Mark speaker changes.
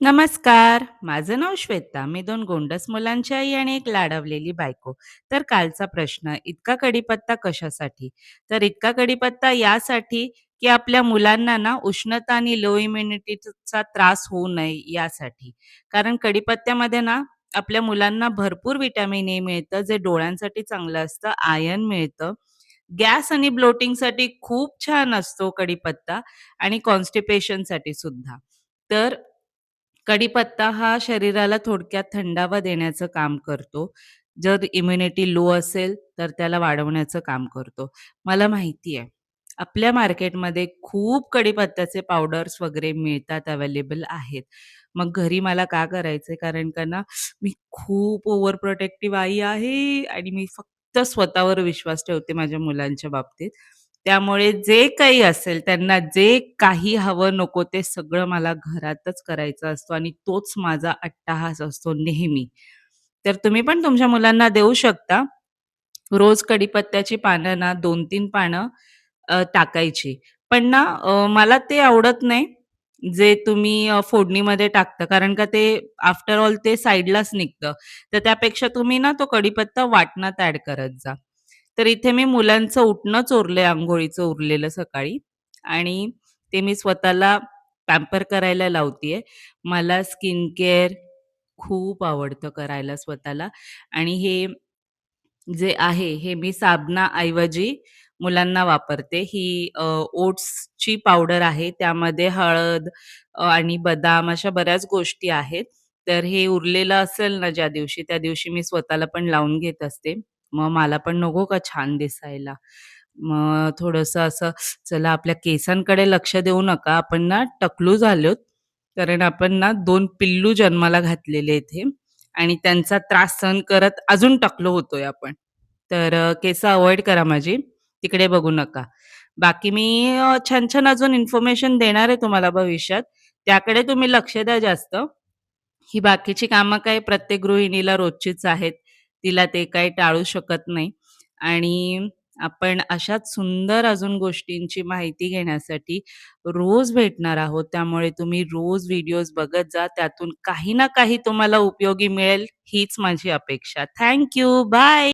Speaker 1: नमस्कार. माझं नाव श्वेता. मी 2 गोंडस मुलांची आई आणि एक लाडवलेली बायको. तर कालचा प्रश्न, इतका कढीपत्ता कशासाठी? तर इतका कढीपत्ता यासाठी, की आपल्या मुलांना ना उष्णता आणि लो इम्युनिटीचा त्रास होऊ नये यासाठी. कारण कढीपत्त्यामध्ये ना आपल्या मुलांना भरपूर व्हिटॅमिन ए मिळतं, जे डोळ्यांसाठी चांगलं असतं. आयर्न मिळतं. गॅस आणि ब्लोटिंगसाठी खूप छान असतो कढीपत्ता आणि कॉन्स्टिपेशनसाठी सुद्धा. तर कढीपत्ता हा शरीराला थोडक्यात थंडावा देण्याचं काम करतो. जर इम्युनिटी लो असेल, तर त्याला वाढवण्याचं काम करतो. मला माहिती आहे, आपल्या मार्केटमध्ये खूप कढीपत्त्याचे पावडर्स वगैरे मिळतात, अवेलेबल आहेत. मग घरी मला का करायचंय? कारण का ना, मी खूप ओव्हर प्रोटेक्टिव्ह आई आहे आणि मी फक्त स्वतःवर विश्वास ठेवते माझ्या मुलांच्या बाबतीत. त्यामुळे जे काही असेल, त्यांना जे काही हवं नको ते सगळं मला घरातच करायचं असतं आणि तोच माझा अट्टाहास असतो नेहमी. तर तुम्ही पण तुमच्या मुलांना देऊ शकता. रोज कढीपत्त्याची पानं ना 2-3 पानं टाकायची. पण ना मला ते आवडत नाही, जे तुम्ही फोडणीमध्ये टाकता. कारण का ते आफ्टर ऑल ते साइडलाच निघतं. तर त्यापेक्षा तुम्ही ना तो कढीपत्ता वाटणात ॲड करत जा. तर इथे मी मुलांचं उठणं चोरलंय अंघोळीचं उरलेलं सकाळी आणि ते मी स्वतःला पॅम्पर करायला लावतीये. मला स्किन केअर खूप आवडतं करायला स्वतःला आणि हे जे आहे, हे मी साबणाऐवजी मुलांना वापरते. ही ओट्सची पावडर आहे. त्यामध्ये हळद आणि बदाम अशा बऱ्याच गोष्टी आहेत. तर हे उरलेलं असेल ना ज्या दिवशी, त्या दिवशी मी स्वतःला पण लावून घेत असते. मग मला पण नको का छान दिसायला. मग थोडंसं असं चला आपल्या केसांकडे लक्ष देऊ नका. आपण ना टकलू झालोत. कारण आपण ना 2 पिल्लू जन्माला घातलेले इथे आणि त्यांचा त्रास सहन करत अजून टकलो होतोय आपण. तर केसं अव्हॉइड करा माझी. तिकडे बघू नका. बाकी मी छान-छान अजून इन्फॉर्मेशन देणार आहे तुम्हाला भविष्यात. त्याकडे तुम्ही लक्ष द्या जास्त. ही बाकीची कामं काय प्रत्येक गृहिणीला रोजचीच आहेत. तिला ते काही टाळू शकत नाही आणि आपण अशाच सुंदर अजून गोष्टींची माहिती घेण्यासाठी रोज भेटणार आहोत. त्यामुळे तुम्ही रोज व्हिडिओज बघत जा. त्यातून काही ना काही तुम्हाला उपयोगी मिळेल हीच माझी अपेक्षा. Thank bye.